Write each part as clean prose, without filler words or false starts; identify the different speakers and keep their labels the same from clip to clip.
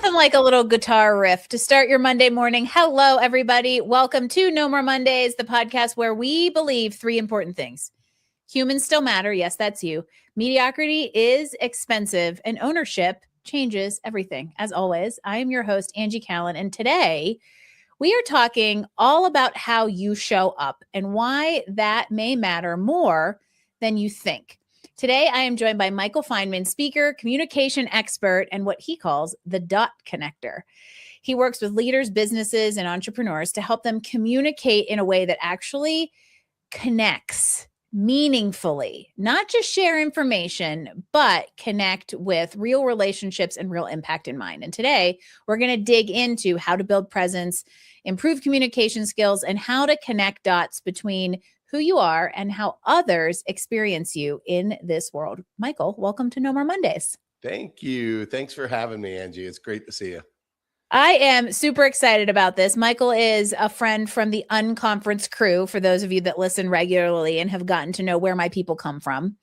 Speaker 1: Nothing like a little guitar riff to start your Monday morning. Hello, everybody. Welcome to No More Mondays, the podcast where we believe three important things. Humans still matter. Yes, that's you. Mediocrity is expensive and ownership changes everything. As always, I am your host, Angie Callen. And today we are talking all about how you show up and why that may matter more than you think. Today, I am joined by Michael Fineman, speaker, communication expert, and what he calls the dot connector. He works with leaders, businesses, and entrepreneurs to help them communicate in a way that actually connects meaningfully, not just share information, but connect with real relationships and real impact in mind. And today, we're going to dig into how to build presence, improve communication skills, and how to connect dots between who you are and how others experience you in this world. Michael, welcome to No More Mondays.
Speaker 2: Thank you. Thanks for having me, Angie. It's great to see you.
Speaker 1: I am super excited about this. Michael is a friend from the Unconference crew, for those of you that listen regularly and have gotten to know where my people come from.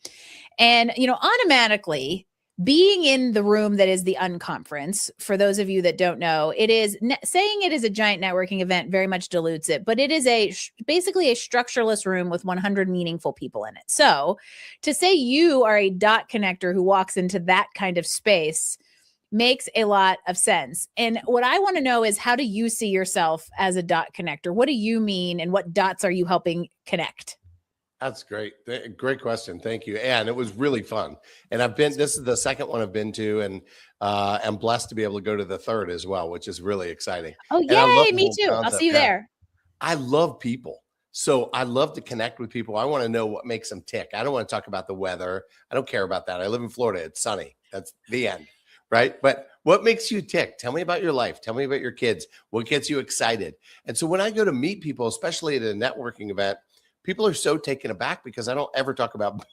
Speaker 1: And, automatically being in the room that is the Unconference, for those of you that don't know, it is saying it is a giant networking event very much dilutes it, but it is basically a structureless room with 100 meaningful people in it. So to say you are a dot connector who walks into that kind of space makes a lot of sense. And what I want to know is, how do you see yourself as a dot connector? What do you mean? And what dots are you helping connect?
Speaker 2: That's great. Great question. Thank you. And it was really fun. And this is the second one I've been to, and I'm blessed to be able to go to the third as well, which is really exciting.
Speaker 1: Oh, yay. Me too. I'll see you there.
Speaker 2: I love people. So I love to connect with people. I want to know what makes them tick. I don't want to talk about the weather. I don't care about that. I live in Florida. It's sunny. That's the end. Right. But what makes you tick? Tell me about your life. Tell me about your kids. What gets you excited? And so when I go to meet people, especially at a networking event, people are so taken aback because I don't ever talk about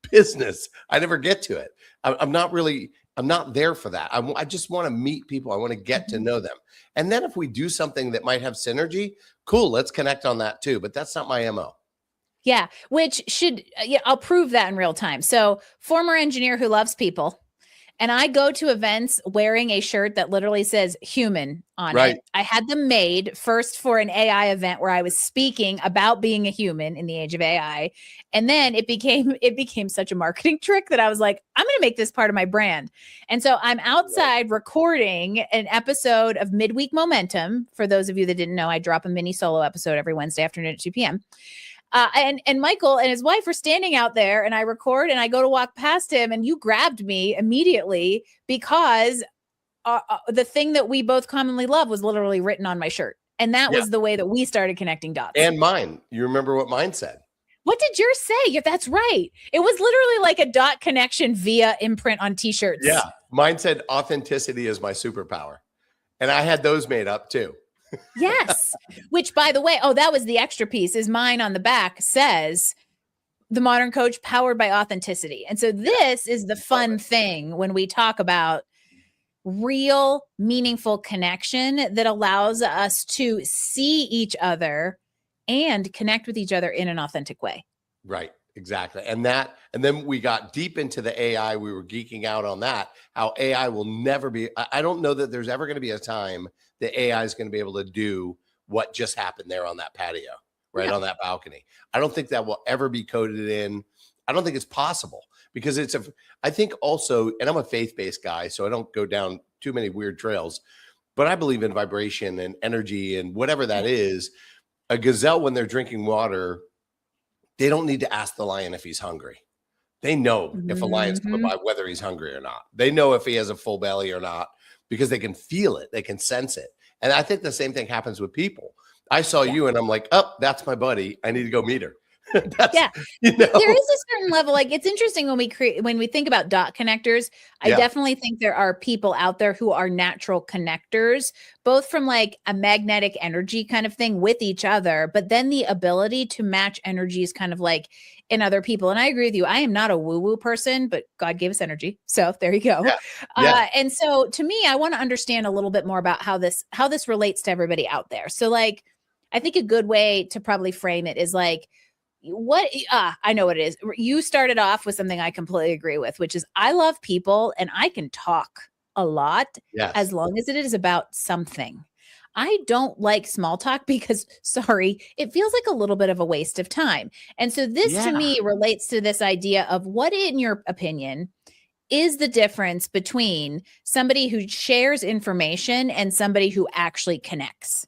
Speaker 2: business. I never get to it. I'm not there for that. I just want to meet people. I want to get to know them. And then if we do something that might have synergy, cool, let's connect on that too. But that's not my MO.
Speaker 1: Yeah. I'll prove that in real time. So, former engineer who loves people. And I go to events wearing a shirt that literally says human on it. I had them made first for an AI event where I was speaking about being a human in the age of AI. And then it became such a marketing trick that I was like, I'm going to make this part of my brand. And so I'm outside recording an episode of Midweek Momentum. For those of you that didn't know, I drop a mini solo episode every Wednesday afternoon at 2 p.m. And Michael and his wife are standing out there, and I record and I go to walk past him, and you grabbed me immediately because the thing that we both commonly love was literally written on my shirt. And that was the way that we started connecting dots.
Speaker 2: And mine. You remember what mine said?
Speaker 1: What did yours say? Yeah, that's right. It was literally like a dot connection via imprint on t-shirts.
Speaker 2: Yeah. Mine said authenticity is my superpower. And I had those made up too.
Speaker 1: Yes. Which, by the way, that was the extra piece, is mine on the back says the modern coach powered by authenticity. And so this is the fun thing when we talk about real meaningful connection that allows us to see each other and connect with each other in an authentic way.
Speaker 2: Right. Exactly. And then we got deep into the AI. We were geeking out on that, how AI will never be. I don't know that there's ever going to be a time that AI is going to be able to do what just happened there on that patio, right? On that balcony. I don't think that will ever be coded in. I don't think it's possible because I think also, and I'm a faith-based guy, so I don't go down too many weird trails, but I believe in vibration and energy and whatever that is. A gazelle, when they're drinking water, they don't need to ask the lion if he's hungry. They know if a lion's coming by, whether he's hungry or not. They know if he has a full belly or not, because they can feel it. They can sense it. And I think the same thing happens with people. I saw you and I'm like, oh, that's my buddy. I need to go meet her.
Speaker 1: There is a certain level. Like, it's interesting when we think about dot connectors, I definitely think there are people out there who are natural connectors, both from like a magnetic energy kind of thing with each other, but then the ability to match energies kind of like in other people. And I agree with you. I am not a woo-woo person, but God gave us energy. So there you go. And so to me, I want to understand a little bit more about how this relates to everybody out there. So like, I think a good way to probably frame it is like, I know what it is. You started off with something I completely agree with, which is I love people and I can talk a lot,
Speaker 2: Yes.
Speaker 1: as long as it is about something. I don't like small talk because, sorry, it feels like a little bit of a waste of time. And so this to
Speaker 2: Yeah.
Speaker 1: me relates to this idea of what, in your opinion, is the difference between somebody who shares information and somebody who actually connects?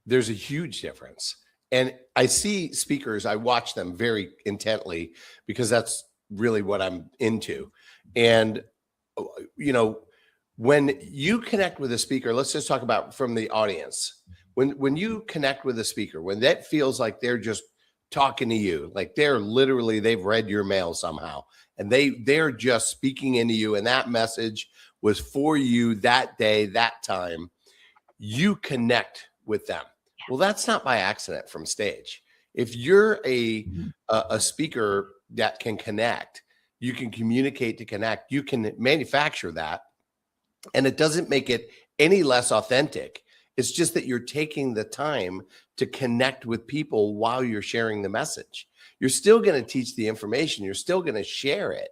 Speaker 2: There's a huge difference. And I see speakers, I watch them very intently because that's really what I'm into. And, you know, when you connect with a speaker, let's just talk about from the audience. When you connect with a speaker, when that feels like they're just talking to you, like they're literally, they've read your mail somehow and they're just speaking into you, and that message was for you that day, that time, you connect with them. Well, that's not by accident from stage. If you're a speaker that can connect, you can communicate to connect, you can manufacture that, and it doesn't make it any less authentic. It's just that you're taking the time to connect with people while you're sharing the message. You're still going to teach the information, you're still going to share it,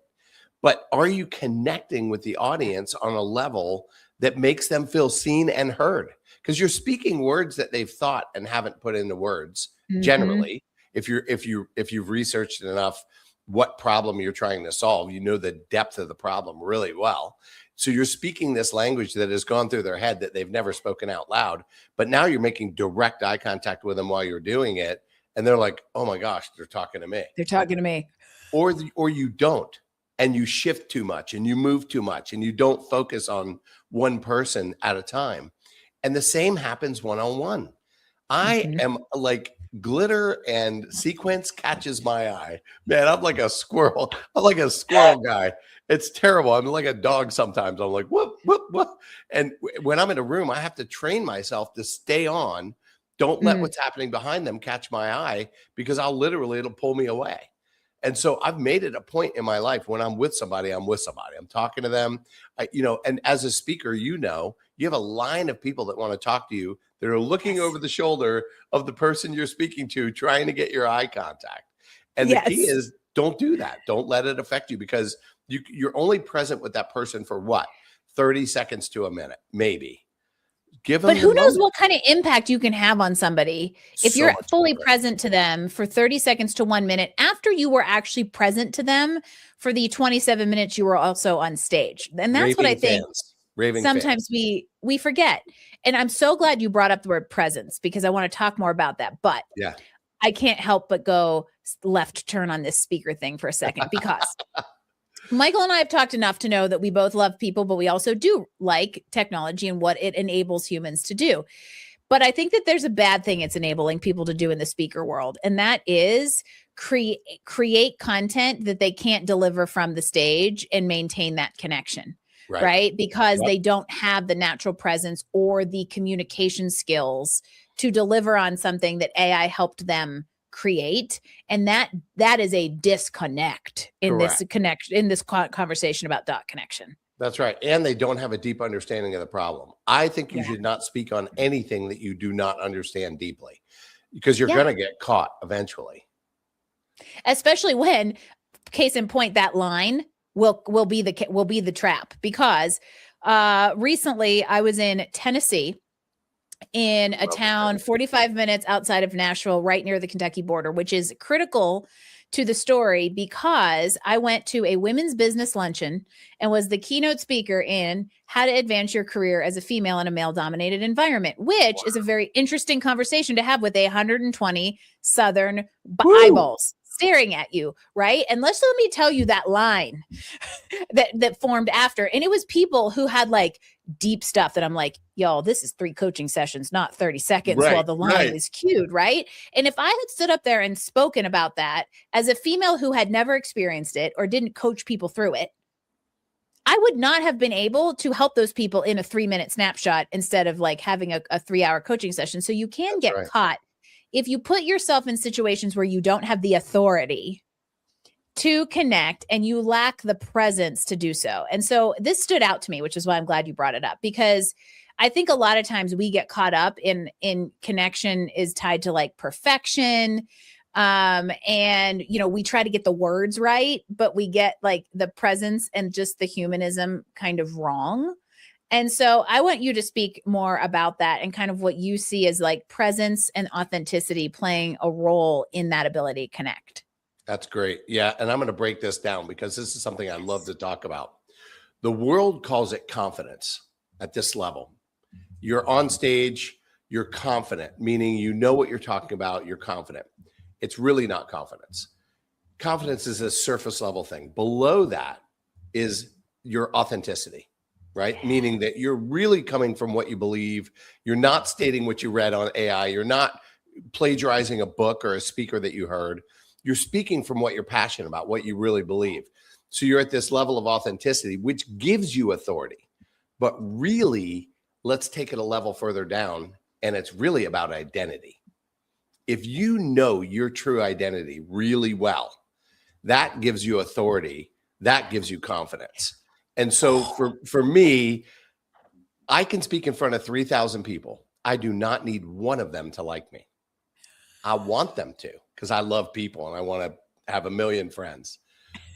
Speaker 2: but are you connecting with the audience on a level that makes them feel seen and heard? Because you're speaking words that they've thought and haven't put into words. Generally, if you've researched enough what problem you're trying to solve, you know the depth of the problem really well. So you're speaking this language that has gone through their head that they've never spoken out loud, but now you're making direct eye contact with them while you're doing it, and they're like, "Oh my gosh, they're talking to me."
Speaker 1: They're talking to me.
Speaker 2: Or you don't, and you shift too much and you move too much and you don't focus on one person at a time. And the same happens one-on-one. I am like, glitter and sequence catches my eye. Man, I'm like a squirrel. I'm like a squirrel guy. It's terrible. I'm like a dog sometimes. I'm like, whoop, whoop, whoop. And when I'm in a room, I have to train myself to stay on. Don't let what's happening behind them catch my eye, because it'll pull me away. And so I've made it a point in my life, when I'm with somebody, I'm with somebody. I'm talking to them. And as a speaker, you have a line of people that want to talk to you, that are looking over the shoulder of the person you're speaking to, trying to get your eye contact. And the key is, don't do that. Don't let it affect you, because you're only present with that person for what? 30 seconds to a minute, maybe.
Speaker 1: But who knows what kind of impact you can have on somebody if you're fully present to them for 30 seconds to 1 minute after you were actually present to them for the 27 minutes you were also on stage. And that's what I think sometimes we forget. And I'm so glad you brought up the word presence, because I want to talk more about that. But I can't help but go left turn on this speaker thing for a second, because Michael and I have talked enough to know that we both love people, but we also do like technology and what it enables humans to do. But I think that there's a bad thing it's enabling people to do in the speaker world, and that is create content that they can't deliver from the stage and maintain that connection, right? Because they don't have the natural presence or the communication skills to deliver on something that AI helped them create. And that is a disconnect in this connection, in this conversation about dot connection.
Speaker 2: That's right. And they don't have a deep understanding of the problem. I think you should not speak on anything that you do not understand deeply, because you're going to get caught eventually.
Speaker 1: Especially when, case in point, that line will be the trap. Because recently I was in Tennessee, in a town 45 minutes outside of Nashville, right near the Kentucky border, which is critical to the story, because I went to a women's business luncheon and was the keynote speaker in how to advance your career as a female in a male-dominated environment, which is a very interesting conversation to have with 120 Southern eyeballs staring at you, right? And let me tell you that line that formed after. And it was people who had like deep stuff that I'm like, y'all, this is 3 coaching sessions, not 30 seconds while the line is cued, right? And if I had stood up there and spoken about that as a female who had never experienced it or didn't coach people through it, I would not have been able to help those people in a 3-minute snapshot instead of like having a 3-hour coaching session. So you can get caught if you put yourself in situations where you don't have the authority to connect and you lack the presence to do so. And so this stood out to me, which is why I'm glad you brought it up, because I think a lot of times we get caught up in connection is tied to like perfection. And, we try to get the words right, but we get like the presence and just the humanism kind of wrong. And so I want you to speak more about that and kind of what you see as like presence and authenticity playing a role in that ability to connect.
Speaker 2: That's great. Yeah. And I'm going to break this down because this is something I love to talk about. The world calls it confidence at this level. You're on stage, you're confident, meaning you know what you're talking about, you're confident. It's really not confidence. Confidence is a surface level thing. Below that is your authenticity, right? Meaning that you're really coming from what you believe. You're not stating what you read on AI. You're not plagiarizing a book or a speaker that you heard. You're speaking from what you're passionate about, what you really believe. So you're at this level of authenticity, which gives you authority. But really, let's take it a level further down, and it's really about identity. If you know your true identity really well, that gives you authority. That gives you confidence. And so for me, I can speak in front of 3,000 people. I do not need one of them to like me. I want them to because I love people and I want to have a million friends.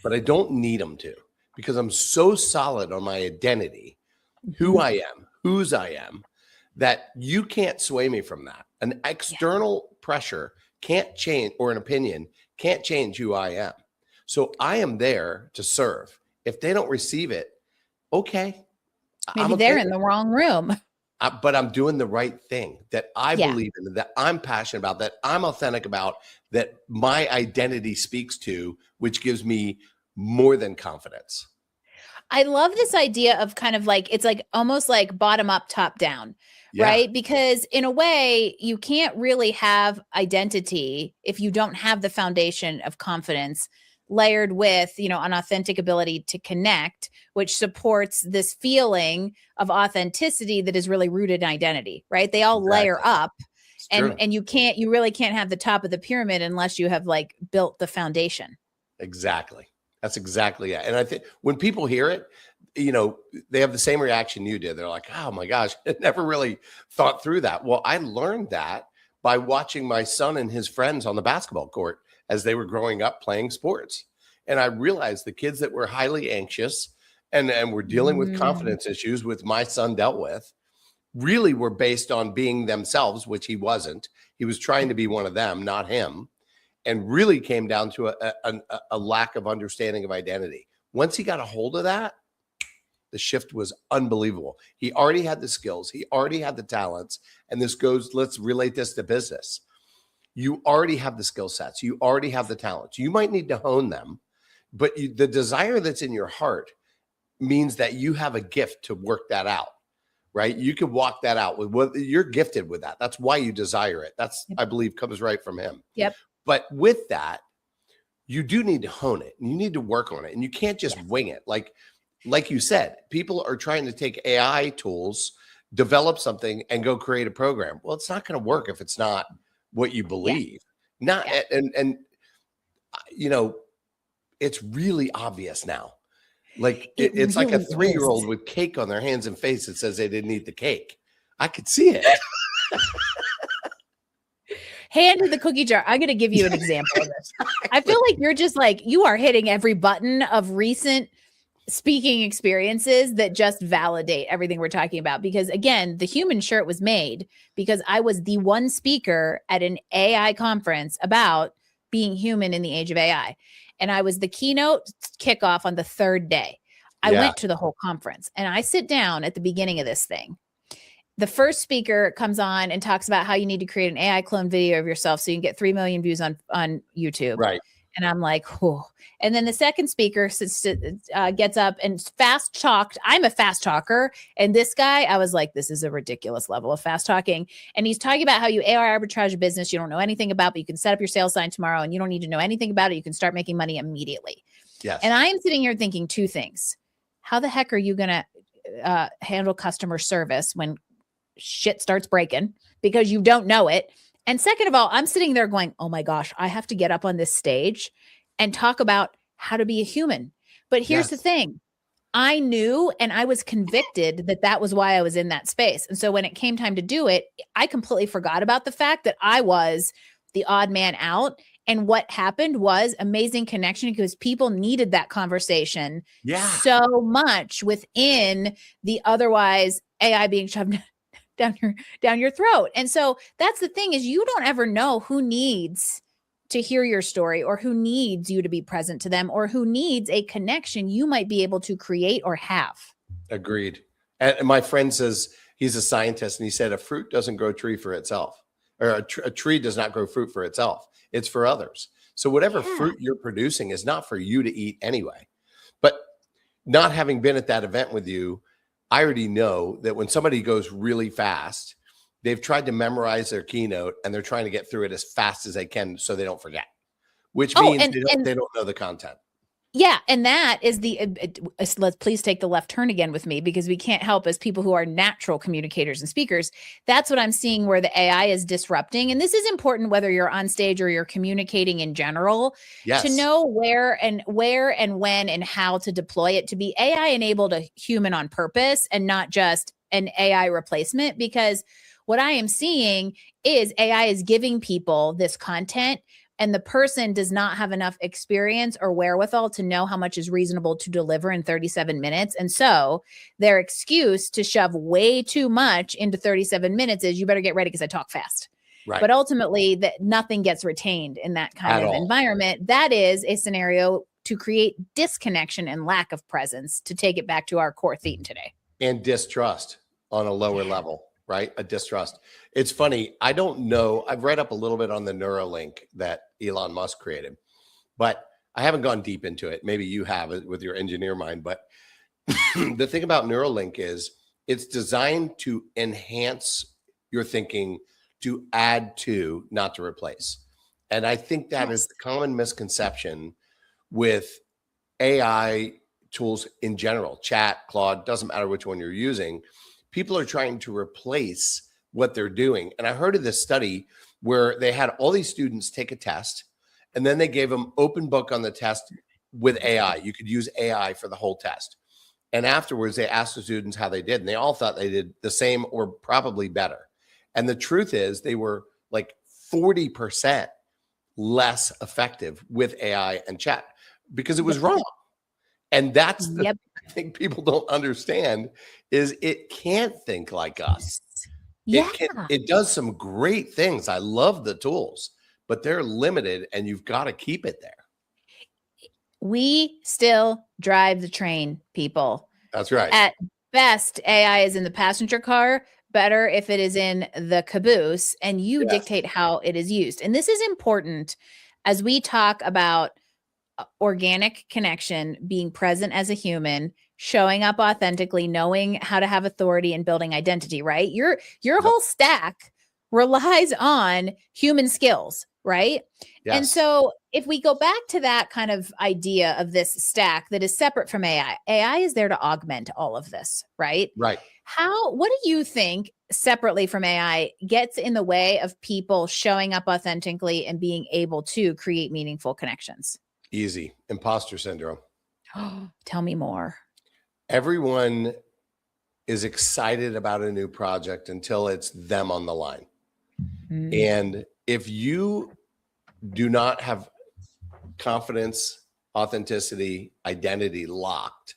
Speaker 2: But I don't need them to because I'm so solid on my identity, who I am, whose I am, that you can't sway me from that. An external pressure can't change, or an opinion can't change who I am. So I am there to serve. If they don't receive it, okay.
Speaker 1: Maybe they're in the wrong room.
Speaker 2: But I'm doing the right thing that I believe in, that I'm passionate about, that I'm authentic about, that my identity speaks to, which gives me more than confidence.
Speaker 1: I love this idea of kind of like, it's like almost like bottom up, top down, right? Because in a way, you can't really have identity if you don't have the foundation of confidence layered with, an authentic ability to connect, which supports this feeling of authenticity that is really rooted in identity, right? They all layer up, and you really can't have the top of the pyramid unless you have like built the foundation.
Speaker 2: Exactly. That's exactly it. And I think when people hear it, they have the same reaction you did. They're like, oh my gosh, I never really thought through that. Well, I learned that by watching my son and his friends on the basketball court as they were growing up playing sports. And I realized the kids that were highly anxious and were dealing with confidence issues, which my son dealt with, really were based on being themselves, which he wasn't. He was trying to be one of them, not him, and really came down to a lack of understanding of identity. Once he got a hold of that, the shift was unbelievable. He already had the skills. He already had the talents. And let's relate this to business. You already have the skill sets. You already have the talents. You might need to hone them, but the desire that's in your heart means that you have a gift to work that out, right? You can walk that out you're gifted with that. That's why you desire it. That's, I believe, comes right from him.
Speaker 1: Yep.
Speaker 2: But with that, you do need to hone it and you need to work on it, and you can't just wing it. Like you said, people are trying to take AI tools, develop something, and go create a program. Well, it's not going to work if it's not what you believe. It's really obvious now. Like it's really like a 3-year-old with cake on their hands and face that says they didn't eat the cake. I could see it.
Speaker 1: Hand in the cookie jar. I'm going to give you an example of this. I feel like you're just like, you are hitting every button of recent speaking experiences that just validate everything we're talking about. Because again, the human shirt was made because I was the one speaker at an AI conference about being human in the age of AI. And I was the keynote kickoff on the 3rd day. I went to the whole conference, and I sit down at the beginning of this thing. The first speaker comes on and talks about how you need to create an AI clone video of yourself so you can get 3 million views on YouTube.
Speaker 2: Right.
Speaker 1: And I'm like, oh. And then the second speaker gets up and fast talked. I'm a fast talker. And this guy, I was like, this is a ridiculous level of fast talking. And he's talking about how you AI arbitrage a business you don't know anything about, but you can set up your sales sign tomorrow and you don't need to know anything about it. You can start making money immediately.
Speaker 2: Yes.
Speaker 1: And I am sitting here thinking 2 things. How the heck are you going to handle customer service when shit starts breaking because you don't know it? And second of all, I'm sitting there going, oh my gosh, I have to get up on this stage and talk about how to be a human. But here's the thing. I knew, and I was convicted that was why I was in that space. And so when it came time to do it, I completely forgot about the fact that I was the odd man out. And what happened was amazing connection because people needed that conversation so much within the otherwise AI being shoved down your throat. And so that's the thing is you don't ever know who needs to hear your story or who needs you to be present to them or who needs a connection you might be able to create or have.
Speaker 2: Agreed. And my friend says he's a scientist and he said a fruit doesn't grow a tree for itself, or a tree does not grow fruit for itself. It's for others. So whatever fruit you're producing is not for you to eat anyway. But not having been at that event with you, I already know that when somebody goes really fast, they've tried to memorize their keynote and they're trying to get through it as fast as they can so they don't forget, which means they don't know the content.
Speaker 1: Yeah. And that is let's please take the left turn again with me because we can't help as people who are natural communicators and speakers. That's what I'm seeing where the AI is disrupting. And this is important whether you're on stage or you're communicating in general to know where and when and how to deploy it to be AI enabled a human on purpose and not just an AI replacement. Because what I am seeing is AI is giving people this content and the person does not have enough experience or wherewithal to know how much is reasonable to deliver in 37 minutes. And so their excuse to shove way too much into 37 minutes is you better get ready because I talk fast. Right. But ultimately that nothing gets retained in that kind of environment. That is a scenario to create disconnection and lack of presence, to take it back to our core theme today.
Speaker 2: And distrust on a lower level. Right? A distrust. It's funny. I don't know. I've read up a little bit on the Neuralink that Elon Musk created, but I haven't gone deep into it. Maybe you have it with your engineer mind. But the thing about Neuralink is it's designed to enhance your thinking, to add to, not to replace. And I think that is the common misconception with AI tools in general, chat, Claude, doesn't matter which one you're using. People are trying to replace what they're doing. And I heard of this study where they had all these students take a test and then they gave them open book on the test with AI. You could use AI for the whole test. And afterwards, they asked the students how they did. And they all thought they did the same or probably better. And the truth is they were like 40% less effective with AI and chat because it was wrong. And that's the thing people don't understand is it can't think like us. It does some great things. I love the tools, but they're limited and you've got to keep it there.
Speaker 1: We still drive the train, people.
Speaker 2: That's right.
Speaker 1: At best, AI is in the passenger car. Better if it is in the caboose and you dictate how it is used. And this is important as we talk about organic connection, being present as a human, showing up authentically, knowing how to have authority and building identity, right? Your whole stack relies on human skills, right? Yes. And so if we go back to that kind of idea of this stack that is separate from AI is there to augment all of this, right?
Speaker 2: Right.
Speaker 1: What do you think separately from AI gets in the way of people showing up authentically and being able to create meaningful connections?
Speaker 2: Easy. Imposter syndrome.
Speaker 1: Tell me more.
Speaker 2: Everyone is excited about a new project until it's them on the line. Mm-hmm. And if you do not have confidence, authenticity, identity locked,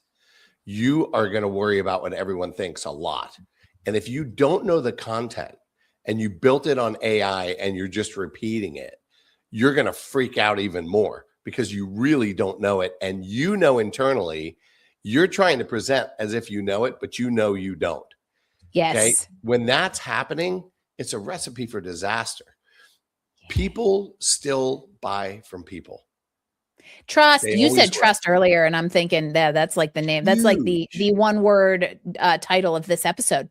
Speaker 2: you are going to worry about what everyone thinks a lot. And if you don't know the content and you built it on AI and you're just repeating it, you're going to freak out even more because you really don't know it. And you know internally, you're trying to present as if you know it, but you know you don't.
Speaker 1: Yes.
Speaker 2: Okay? When that's happening, it's a recipe for disaster. People still buy from people.
Speaker 1: Trust. You said trust earlier, and I'm thinking that's like the name. That's like the one word title of this episode.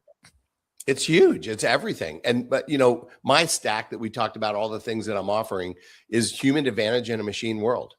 Speaker 2: It's huge. It's everything. But you know, my stack that we talked about, all the things that I'm offering is human advantage in a machine world.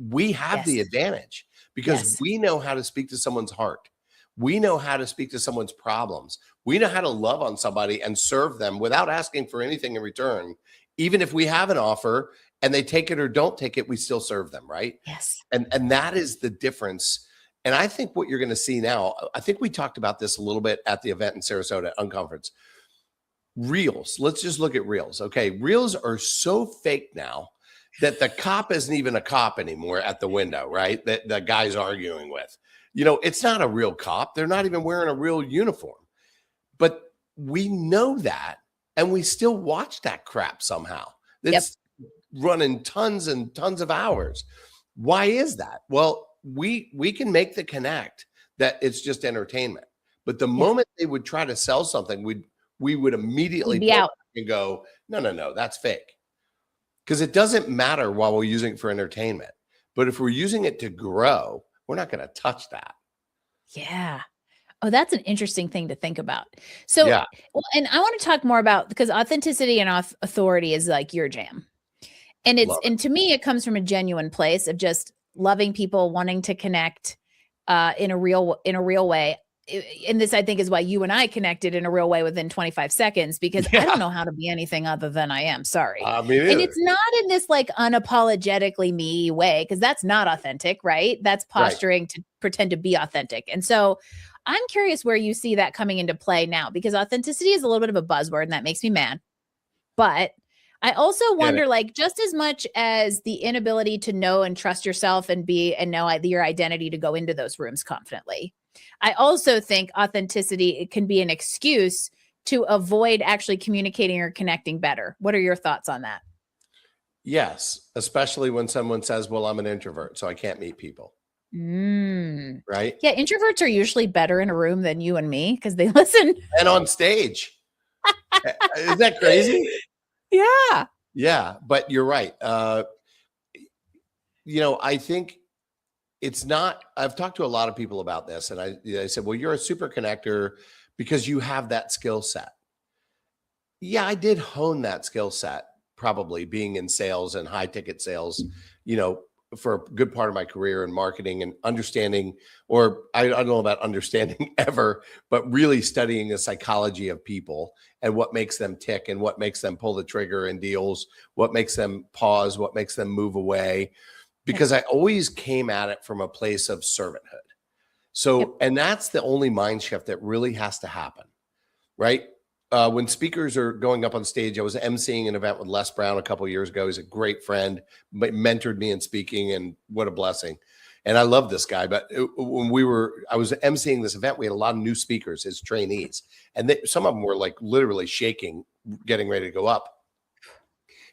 Speaker 2: We have the advantage because we know how to speak to someone's heart. We know how to speak to someone's problems. We know how to love on somebody and serve them without asking for anything in return. Even if we have an offer and they take it or don't take it, we still serve them, right?
Speaker 1: Yes.
Speaker 2: And that is the difference. And I think what you're going to see now, I think we talked about this a little bit at the event in Sarasota, Unconference. Reels. Let's just look at Reels. Okay. Reels are so fake now. that the cop isn't even a cop anymore at the window, right? That the guy's arguing with. You know, it's not a real cop. They're not even wearing a real uniform. But we know that, and we still watch that crap somehow. It's running tons and tons of hours. Why is that? Well, we can make the connect that it's just entertainment. But the moment they would try to sell something, we would immediately
Speaker 1: be out
Speaker 2: and go, no, that's fake. Because it doesn't matter while we're using it for entertainment. But if we're using it to grow, we're not going to touch that.
Speaker 1: Yeah. Oh, that's an interesting thing to think about. So,
Speaker 2: Yeah.
Speaker 1: well, and I want to talk more about, because authenticity and authority is like your jam. And and to me, it comes from a genuine place of just loving people, wanting to connect in a real way. And this, I think, is why you and I connected in a real way within 25 seconds, because I don't know how to be anything other than I am. Sorry.
Speaker 2: Me
Speaker 1: and it's not in this like unapologetically me way, because that's not authentic, right? That's posturing to pretend to be authentic. And so I'm curious where you see that coming into play now, because authenticity is a little bit of a buzzword and that makes me mad. But I also wonder, like, just as much as the inability to know and trust yourself and know your identity to go into those rooms confidently, I also think authenticity can be an excuse to avoid actually communicating or connecting better. What are your thoughts on that?
Speaker 2: Yes, especially when someone says, well, I'm an introvert, so I can't meet people. Right?
Speaker 1: Yeah, introverts are usually better in a room than you and me because they listen.
Speaker 2: And on stage. Is that crazy?
Speaker 1: Yeah.
Speaker 2: Yeah, but you're right. I think it's not, I've talked to a lot of people about this, and I said, well, you're a super connector because you have that skill set. Yeah, I did hone that skill set, probably being in sales and high ticket sales, for a good part of my career in marketing and understanding, or I don't know about understanding ever, but really studying the psychology of people and what makes them tick and what makes them pull the trigger in deals, what makes them pause, what makes them move away. Because I always came at it from a place of servanthood. So, and that's the only mind shift that really has to happen, right? When speakers are going up on stage, I was emceeing an event with Les Brown a couple of years ago. He's a great friend, mentored me in speaking, and what a blessing. And I love this guy. But when I was emceeing this event, we had a lot of new speakers, his trainees, and some of them were like literally shaking, getting ready to go up.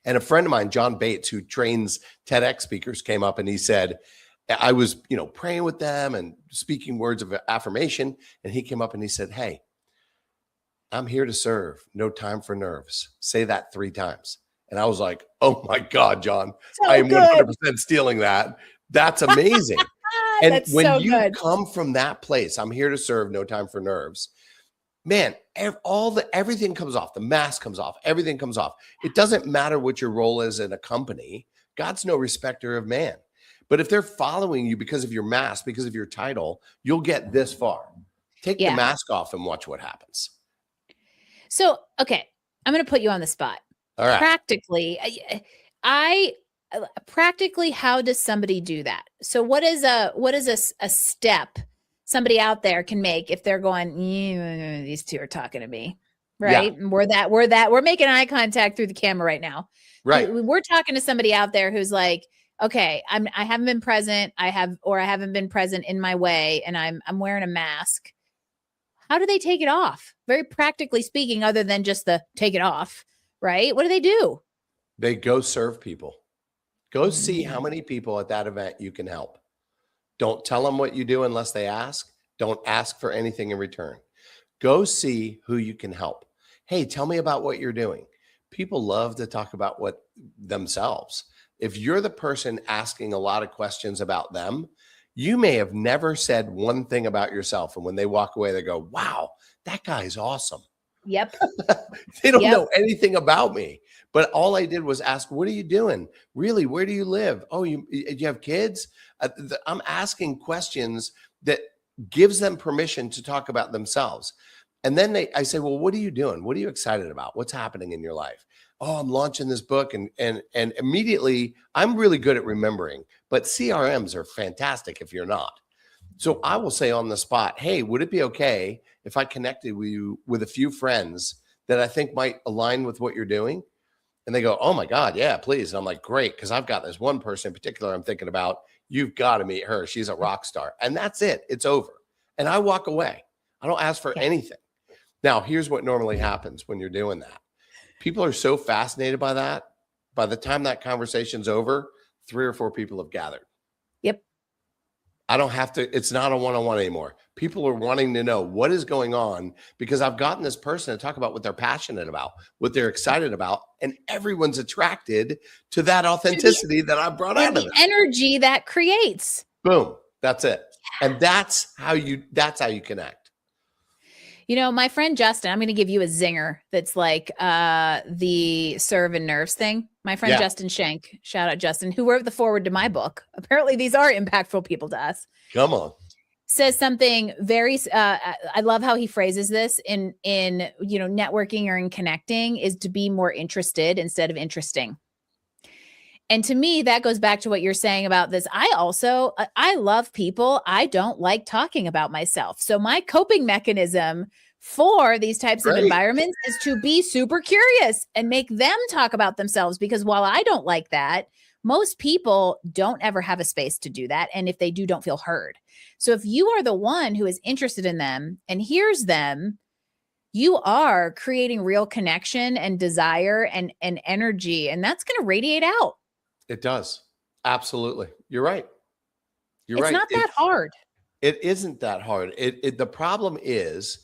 Speaker 2: And a friend of mine, John Bates, who trains TEDx speakers, came up and he said, I was, praying with them and speaking words of affirmation. And he came up and he said, hey, I'm here to serve. No time for nerves. Say that 3 times. And I was like, oh my God, John, I am 100% stealing that. That's amazing. And
Speaker 1: That's
Speaker 2: when
Speaker 1: so
Speaker 2: you
Speaker 1: good.
Speaker 2: come from that place, I'm here to serve, no time for nerves, man, everything comes off. The mask comes off. Everything comes off. It doesn't matter what your role is in a company. God's no respecter of man. But if they're following you because of your mask, because of your title, you'll get this far. Take the mask off and watch what happens.
Speaker 1: So, okay, I'm going to put you on the spot.
Speaker 2: All right.
Speaker 1: Practically, how does somebody do that? So what is a step somebody out there can make if they're going, these two are talking to me, right? Yeah. And we're making eye contact through the camera right now.
Speaker 2: Right.
Speaker 1: We're talking to somebody out there who's like, okay, I haven't been present. I haven't been present in my way, and I'm wearing a mask. How do they take it off? Very practically speaking, other than just the take it off, right? What do they do?
Speaker 2: They go serve people. Go see how many people at that event you can help. Don't tell them what you do unless they ask. Don't ask for anything in return. Go see who you can help. Hey, tell me about what you're doing. People love to talk about themselves. If you're the person asking a lot of questions about them, you may have never said one thing about yourself. And when they walk away, they go, wow, that guy's awesome.
Speaker 1: Yep.
Speaker 2: They don't know anything about me. But all I did was ask, what are you doing? Really, where do you live? Oh, you have kids? I'm asking questions that gives them permission to talk about themselves. And then I say, well, what are you doing? What are you excited about? What's happening in your life? Oh, I'm launching this book. And immediately, I'm really good at remembering, but CRMs are fantastic if you're not. So I will say on the spot, hey, would it be okay if I connected with you with a few friends that I think might align with what you're doing? And they go, oh my God, yeah, please. And I'm like, great. Cause I've got this one person in particular I'm thinking about. You've got to meet her. She's a rock star. And that's it. It's over. And I walk away. I don't ask for anything. Now, here's what normally happens when you're doing that. People are so fascinated by that. By the time that conversation's over, 3 or 4 people have gathered.
Speaker 1: Yep.
Speaker 2: I don't have to, it's not a one-on-one anymore. People are wanting to know what is going on because I've gotten this person to talk about what they're passionate about, what they're excited about, and everyone's attracted to that authenticity that I brought out of it.
Speaker 1: Energy that creates.
Speaker 2: Boom. That's it. And that's how you connect.
Speaker 1: You know, my friend Justin, I'm going to give you a zinger that's like the serve and nerves thing. My friend Justin Schenk, shout out Justin, who wrote the foreword to my book. Apparently these are impactful people to us.
Speaker 2: Come on.
Speaker 1: Says something very, I love how he phrases this in, networking or in connecting is to be more interested instead of interesting. And to me, that goes back to what you're saying about this. I love people. I don't like talking about myself. So my coping mechanism for these types of environments is to be super curious and make them talk about themselves. Because while I don't like that, most people don't ever have a space to do that. And if they do, don't feel heard. So if you are the one who is interested in them and hears them, you are creating real connection and desire and energy. And that's going to radiate out.
Speaker 2: It does. Absolutely. You're right.
Speaker 1: It's not that hard.
Speaker 2: It isn't that hard. The problem is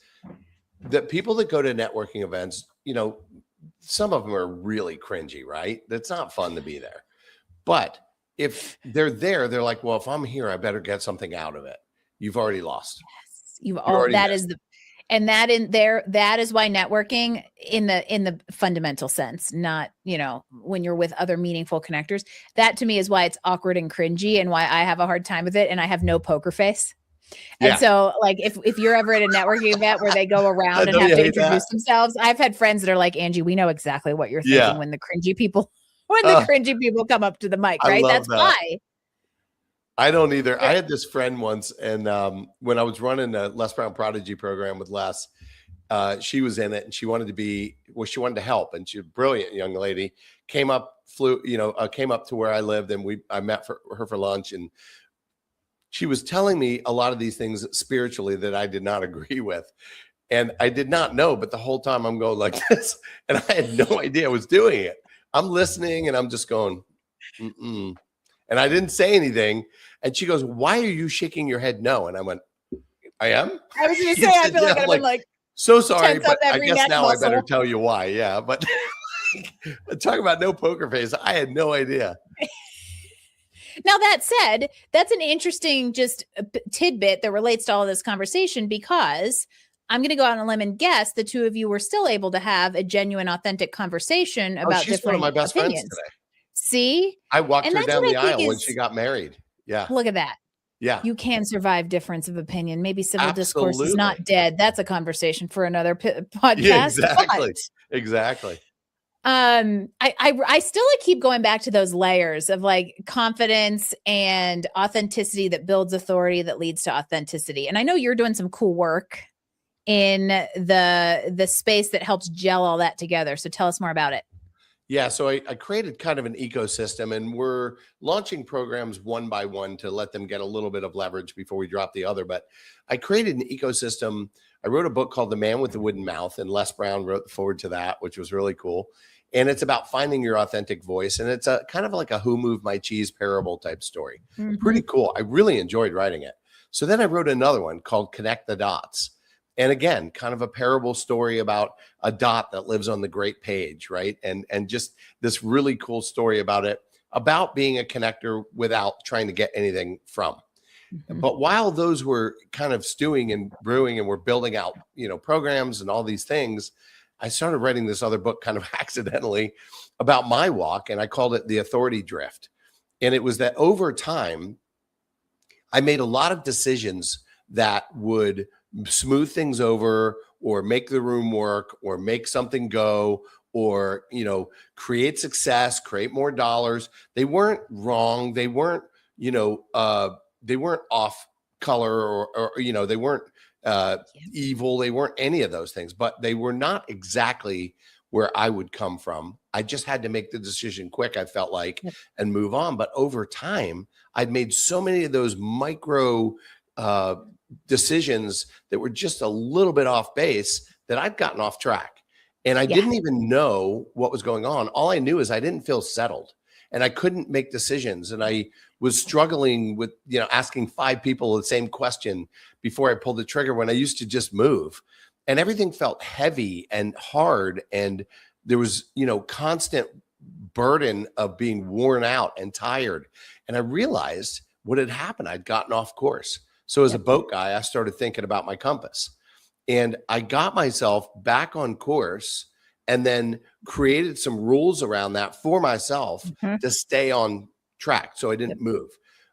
Speaker 2: that people that go to networking events, some of them are really cringy, right? That's not fun to be there. But if they're there, they're like, well, if I'm here, I better get something out of it. You've already lost.
Speaker 1: Yes. That is why networking in the fundamental sense, not, when you're with other meaningful connectors, that to me is why it's awkward and cringy and why I have a hard time with it. And I have no poker face. And so like, if you're ever at a networking event where they go around and have to introduce themselves, I've had friends that are like, Angie, we know exactly what you're thinking when the cringy people come up to the mic, right? That's why.
Speaker 2: I don't either. I had this friend once, and when I was running a Les Brown Prodigy program with Les, she was in it, and she wanted to help, and she's a brilliant young lady. Came up to where I lived, and I met her for lunch, and she was telling me a lot of these things spiritually that I did not agree with, and I did not know. But the whole time I'm going like this, and I had no idea I was doing it. I'm listening, and I'm just going, mm-mm. And I didn't say anything. And she goes, why are you shaking your head no? And I went, I am?
Speaker 1: I was going to say, I feel like I've been like,
Speaker 2: so sorry, but I guess now I better tell you why. Yeah. But talking about no poker face, I had no idea.
Speaker 1: Now, that said, that's an interesting just tidbit that relates to all of this conversation, because I'm going to go out on a limb and guess the two of you were still able to have a genuine, authentic conversation about
Speaker 2: she's
Speaker 1: different
Speaker 2: one of my best
Speaker 1: opinions.
Speaker 2: Friends today.
Speaker 1: See?
Speaker 2: I walked her down the aisle when she got married. Yeah.
Speaker 1: Look at that.
Speaker 2: Yeah.
Speaker 1: You can survive difference of opinion. Maybe civil discourse is not dead. That's a conversation for another podcast.
Speaker 2: Yeah, exactly. Exactly.
Speaker 1: I still keep going back to those layers of like confidence and authenticity that builds authority that leads to authenticity. And I know you're doing some cool work in the space that helps gel all that together. So tell us more about it.
Speaker 2: Yeah, so I created kind of an ecosystem, and we're launching programs one by one to let them get a little bit of leverage before we drop the other. But I created an ecosystem. I wrote a book called The Man with the Wooden Mouth, and Les Brown wrote the forward to that, which was really cool. And it's about finding your authentic voice. And it's a kind of like a Who Moved My Cheese parable type story. Mm-hmm. Pretty cool. I really enjoyed writing it. So then I wrote another one called Connect the Dots. And again, kind of a parable story about a dot that lives on the great page, right? And just this really cool story about being a connector without trying to get anything from. Mm-hmm. But while those were kind of stewing and brewing and we're building out, programs and all these things, I started writing this other book kind of accidentally about my walk, and I called it The Authority Drift. And it was that over time, I made a lot of decisions that would smooth things over or make the room work or make something go or, create success, create more dollars. They weren't wrong. They weren't, they weren't off color or they weren't evil. They weren't any of those things, but they were not exactly where I would come from. I just had to make the decision quick, I felt like,
Speaker 1: Yep.
Speaker 2: and move on. But over time, I'd made so many of those micro decisions that were just a little bit off base that I'd gotten off track. And I
Speaker 1: Yeah.
Speaker 2: didn't even know what was going on. All I knew is I didn't feel settled and I couldn't make decisions. And I was struggling with, asking 5 people the same question before I pulled the trigger when I used to just move. And everything felt heavy and hard. And there was, constant burden of being worn out and tired. And I realized what had happened. I'd gotten off course. So as a boat guy, I started thinking about my compass. And I got myself back on course and then created some rules around that for myself to stay on track so I didn't move.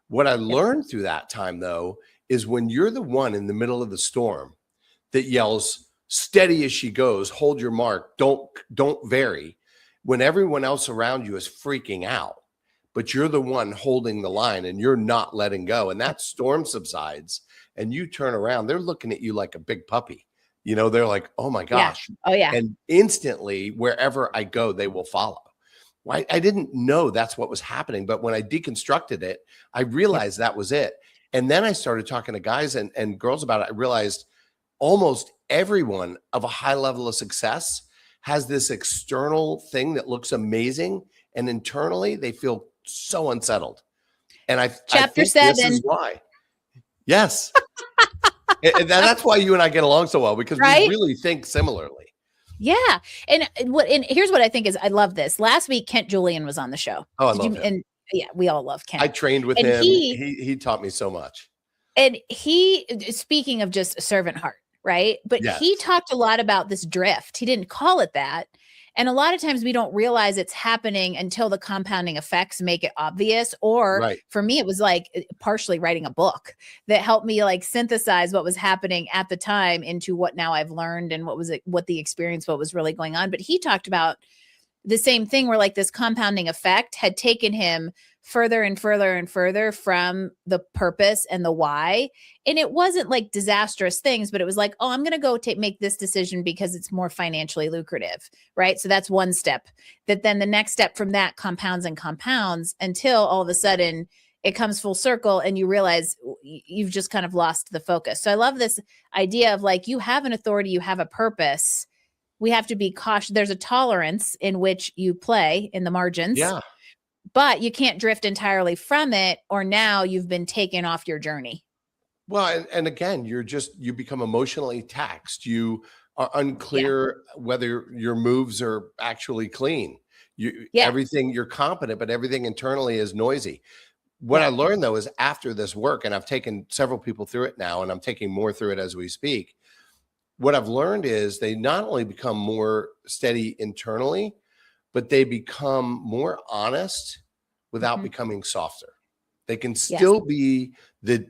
Speaker 2: What I learned through that time, though, is when you're the one in the middle of the storm that yells, steady as she goes, hold your mark, don't vary, when everyone else around you is freaking out, but you're the one holding the line and you're not letting go. And that storm subsides and you turn around, they're looking at you like a big puppy. They're like, oh my gosh.
Speaker 1: Yeah. Oh, yeah.
Speaker 2: And instantly, wherever I go, they will follow. I didn't know that's what was happening. But when I deconstructed it, I realized that was it. And then I started talking to guys and girls about it. I realized almost everyone of a high level of success has this external thing that looks amazing. And internally, they feel so unsettled. And I think
Speaker 1: 7.
Speaker 2: This is why. Yes. And that's why you and I get along so well, because we really think similarly.
Speaker 1: Yeah. And here's what I think is, I love this. Last week, Kent Julian was on the show.
Speaker 2: Oh, I love him.
Speaker 1: And yeah, we all love Kent.
Speaker 2: I trained with him. He taught me so much.
Speaker 1: And speaking of just servant heart, right? But he talked a lot about this drift. He didn't call it that. And a lot of times we don't realize it's happening until the compounding effects make it obvious. Or for me, it was like partially writing a book that helped me like synthesize what was happening at the time into what now I've learned and what was really going on. But he talked about the same thing where like this compounding effect had taken him further and further and further from the purpose and the why. And it wasn't like disastrous things, but it was like, oh, I'm going to go make this decision because it's more financially lucrative, right? So that's one step. That then the next step from that compounds and compounds until all of a sudden it comes full circle and you realize you've just kind of lost the focus. So I love this idea of like, you have an authority, you have a purpose. We have to be cautious. There's a tolerance in which you play in the margins.
Speaker 2: Yeah.
Speaker 1: But you can't drift entirely from it, or now you've been taken off your journey.
Speaker 2: Well, and again, you become emotionally taxed. You are unclear whether your moves are actually clean. Everything, you're competent, but everything internally is noisy. What I learned though is after this work, and I've taken several people through it now, and I'm taking more through it as we speak. What I've learned is they not only become more steady internally, but they become more honest without becoming softer. They can still be the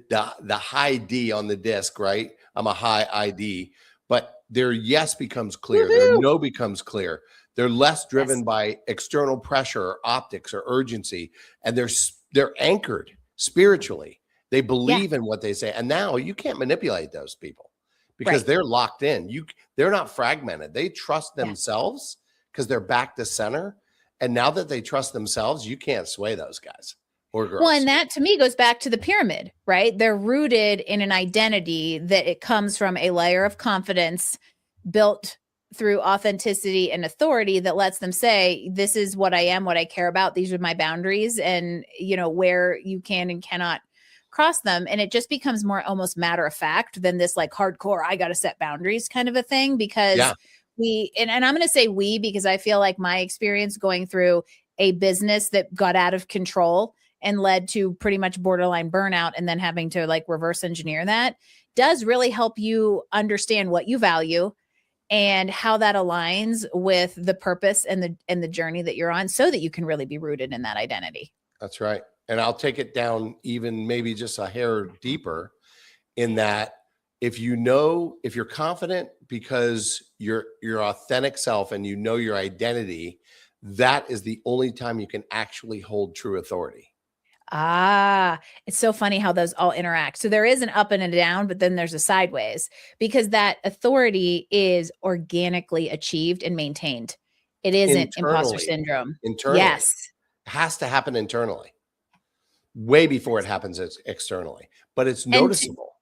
Speaker 2: high D on the disc, right? I'm a high ID, but their yes becomes clear. Their no becomes clear. They're less driven by external pressure or optics or urgency. And they're anchored spiritually. They believe in what they say. And now you can't manipulate those people because they're locked in. They're not fragmented. They trust themselves because they're back to center. And now that they trust themselves, you can't sway those guys or girls.
Speaker 1: Well, and that to me goes back to the pyramid, right? They're rooted in an identity that it comes from a layer of confidence built through authenticity and authority that lets them say, this is what I am, what I care about. These are my boundaries, and where you can and cannot cross them. And it just becomes more almost matter of fact than this like hardcore, I got to set boundaries kind of a thing, because and I'm going to say we, because I feel like my experience going through a business that got out of control and led to pretty much borderline burnout and then having to like reverse engineer that does really help you understand what you value and how that aligns with the purpose and the journey that you're on, so that you can really be rooted in that identity.
Speaker 2: That's right. And I'll take it down even maybe just a hair deeper in that if you're confident because you're your authentic self and you know your identity, that is the only time you can actually hold true authority.
Speaker 1: It's so funny how those all interact. So there is an up and a down, but then there's a sideways, because that authority is organically achieved and maintained. It isn't imposter
Speaker 2: internally.
Speaker 1: syndrome.
Speaker 2: Internally.
Speaker 1: Yes.
Speaker 2: It has to happen internally, way before it happens externally. But it's
Speaker 1: And
Speaker 2: noticeable.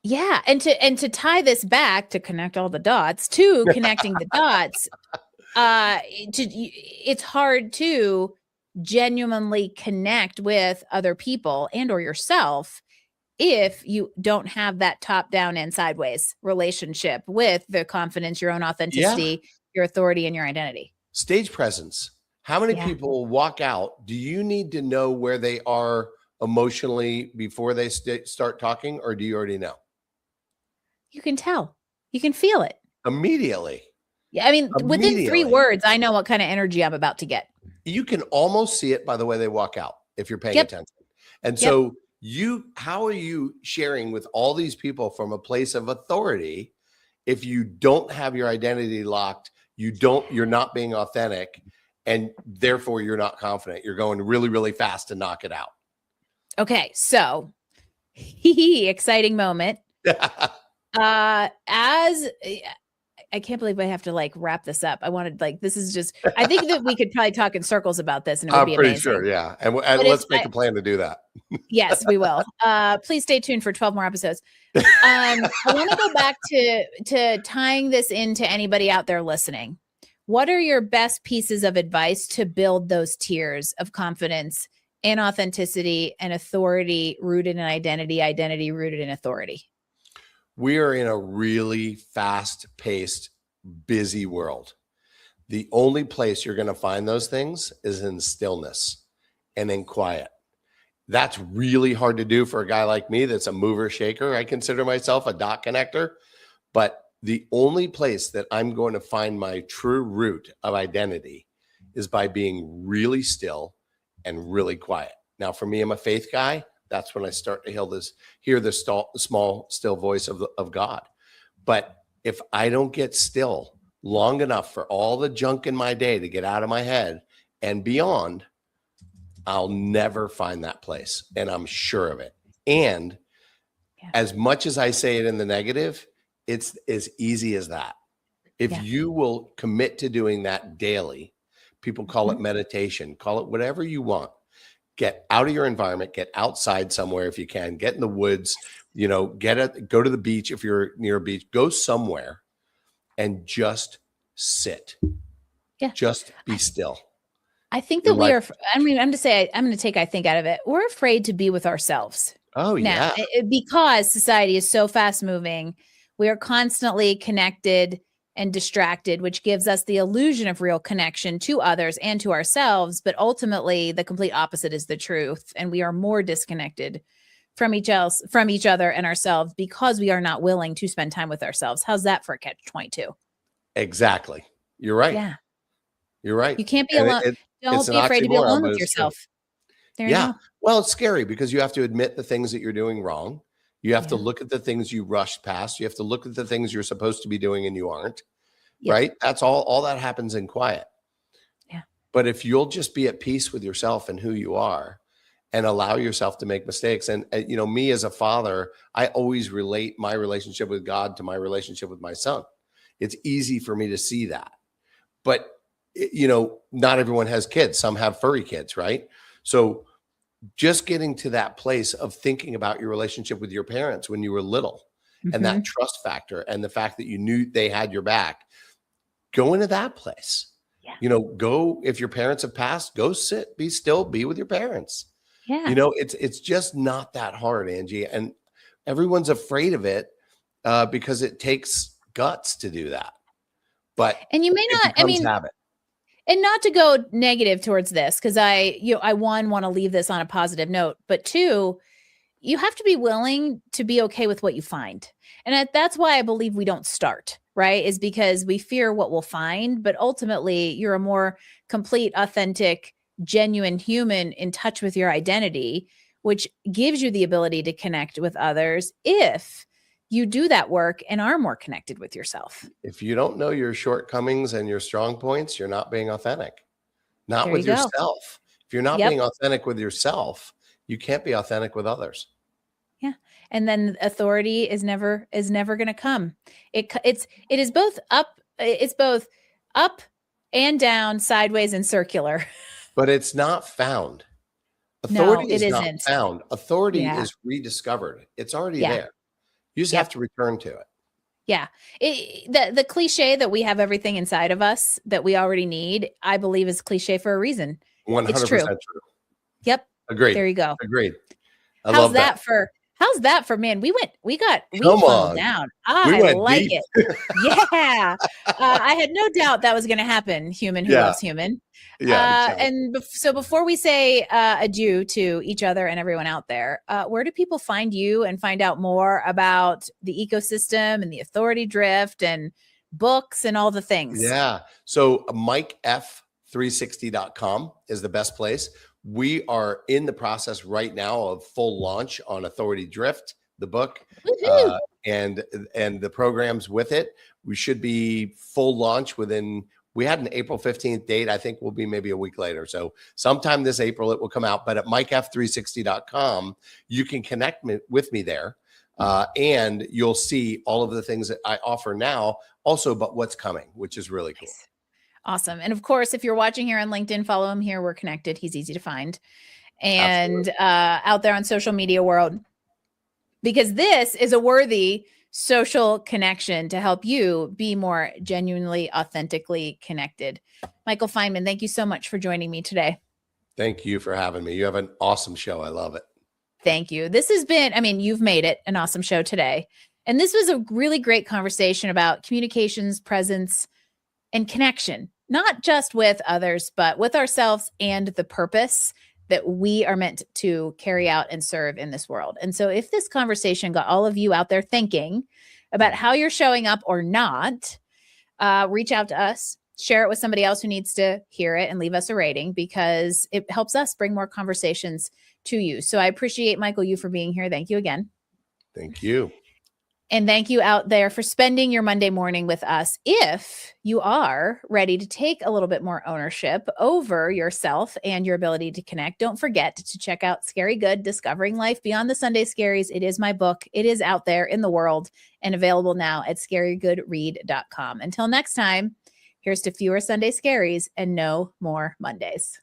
Speaker 1: yeah, and to tie this back, to connect all the dots, to connecting the dots, it's hard to genuinely connect with other people and or yourself if you don't have that top down and sideways relationship with the confidence, your own
Speaker 2: Yeah.
Speaker 1: authenticity, your authority, and your identity.
Speaker 2: Stage presence. How many
Speaker 1: Yeah.
Speaker 2: people walk out? Do you need to know where they are emotionally before they start talking, or do you already know?
Speaker 1: You can tell. You can feel it.
Speaker 2: Immediately.
Speaker 1: Yeah, I mean, within 3
Speaker 2: Immediately.
Speaker 1: words, I know what kind of energy I'm about to get.
Speaker 2: You can almost see it by the way they walk out if you're paying
Speaker 1: Yep.
Speaker 2: attention. And
Speaker 1: Yep.
Speaker 2: so how are you sharing with all these people from a place of authority if you don't have your identity locked, you're not being authentic, and therefore you're not confident. You're going really, really fast to knock it out.
Speaker 1: Okay, so exciting moment. As I can't believe I have to like wrap this up. I wanted this is just, I think that we could probably talk in circles about this and it would be
Speaker 2: I'm pretty
Speaker 1: amazing.
Speaker 2: sure, yeah. And let's make a plan to do that.
Speaker 1: Yes, we will. Please stay tuned for 12 more episodes. I want to go back to tying this into anybody out there listening. What are your best pieces of advice to build those tiers of confidence and authenticity and authority rooted in identity rooted in authority?
Speaker 2: We are in a really fast-paced, busy world. The only place you're going to find those things is in stillness and in quiet. That's really hard to do for a guy like me that's a mover shaker. I consider myself a dot connector, but the only place that I'm going to find my true root of identity is by being really still and really quiet. Now, for me, I'm a faith guy. That's when I start to hear the small, still voice of God. But if I don't get still long enough for all the junk in my day to get out of my head and beyond, I'll never find that place. And I'm sure of it. And as much as I say it in the negative, it's as easy as that. If you will commit to doing that daily, people call it meditation, call it whatever you want. Get out of your environment, get outside somewhere if you can, get in the woods, go to the beach if you're near a beach, go somewhere and just sit. Yeah. Just be still.
Speaker 1: I think that I'm going to take I think out of it. We're afraid to be with ourselves.
Speaker 2: Oh,
Speaker 1: now, because society is so fast moving, we are constantly connected and distracted, which gives us the illusion of real connection to others and to ourselves. But ultimately, the complete opposite is the truth. And we are more disconnected from each other and ourselves because we are not willing to spend time with ourselves. How's that for a catch-22?
Speaker 2: Exactly. You're right.
Speaker 1: Yeah.
Speaker 2: You're right.
Speaker 1: You can't be alone. Don't be afraid to be alone with yourself. There you go.
Speaker 2: Well, it's scary because you have to admit the things that you're doing wrong. You have to look at the things you rushed past. You have to look at the things you're supposed to be doing and you aren't. Right? That's all that happens in quiet.
Speaker 1: Yeah.
Speaker 2: But if you'll just be at peace with yourself and who you are and allow yourself to make mistakes. And me as a father, I always relate my relationship with God to my relationship with my son. It's easy for me to see that. But not everyone has kids. Some have furry kids, right? So just getting to that place of thinking about your relationship with your parents when you were little and that trust factor and the fact that you knew they had your back, go into that place. Yeah. Go, if your parents have passed, go sit, be still, be with your parents. Yeah. It's just not that hard, Angie. And everyone's afraid of it because it takes guts to do that.
Speaker 1: And you may not,
Speaker 2: habit.
Speaker 1: And not to go negative towards this, because I one, want to leave this on a positive note, but two, you have to be willing to be okay with what you find. And that's why I believe we don't start, right? Is because we fear what we'll find, but ultimately you're a more complete, authentic, genuine human in touch with your identity, which gives you the ability to connect with others if you do that work and are more connected with yourself.
Speaker 2: If you don't know your shortcomings and your strong points, you're not being authentic. Not with yourself. If you're not being authentic with yourself, you can't be authentic with others.
Speaker 1: Yeah. And then authority is never going to come. It is both up. It's both up and down, sideways, and circular.
Speaker 2: But it's not found.
Speaker 1: No,
Speaker 2: Authority
Speaker 1: it
Speaker 2: is not
Speaker 1: isn't.
Speaker 2: found. Authority
Speaker 1: Yeah.
Speaker 2: is rediscovered. It's already
Speaker 1: Yeah.
Speaker 2: there. You just
Speaker 1: Yep.
Speaker 2: have to return to it.
Speaker 1: Yeah. The cliche that we have everything inside of us that we already need, I believe is cliche for a reason. It's
Speaker 2: 100%
Speaker 1: true.
Speaker 2: true.
Speaker 1: Yep.
Speaker 2: Agreed.
Speaker 1: There you go.
Speaker 2: Agreed. I
Speaker 1: How's
Speaker 2: love that.
Speaker 1: how's that for, man? We
Speaker 2: Come
Speaker 1: funneled
Speaker 2: on.
Speaker 1: down.
Speaker 2: We
Speaker 1: I
Speaker 2: went
Speaker 1: like
Speaker 2: deep.
Speaker 1: it. Yeah. I had no doubt that was going to happen. Human who
Speaker 2: Yeah.
Speaker 1: loves human.
Speaker 2: Yeah, exactly.
Speaker 1: And so before we say adieu to each other and everyone out there, where do people find you and find out more about the ecosystem and the authority drift and books and all the things?
Speaker 2: Yeah. So MikeF360.com is the best place. We are in the process right now of full launch on Authority Drift, the book, and the programs with it. We should be full launch within. We had an April 15th date. I think we'll be maybe a week later. So sometime this April, it will come out. But at MikeF360.com, you can connect with me there. And you'll see all of the things that I offer now also, but what's coming, which is really cool.
Speaker 1: Awesome. And of course, if you're watching here on LinkedIn, follow him here. We're connected. He's easy to find. And out there on social media world, because this is a worthy social connection to help you be more genuinely, authentically connected. Michael Fineman, thank you so much for joining me today.
Speaker 2: Thank you for having me. You have an awesome show. I love it.
Speaker 1: Thank you. This has been, you've made it an awesome show today. And this was a really great conversation about communications, presence, and connection, not just with others, but with ourselves and the purpose that we are meant to carry out and serve in this world. And so if this conversation got all of you out there thinking about how you're showing up or not, reach out to us, share it with somebody else who needs to hear it, and leave us a rating, because it helps us bring more conversations to you. So I appreciate, Michael, you for being here. Thank you again.
Speaker 2: Thank you.
Speaker 1: And thank you out there for spending your Monday morning with us. If you are ready to take a little bit more ownership over yourself and your ability to connect, don't forget to check out Scary Good, Discovering Life Beyond the Sunday Scaries. It is my book. It is out there in the world and available now at scarygoodread.com. Until next time, here's to fewer Sunday scaries and no more Mondays.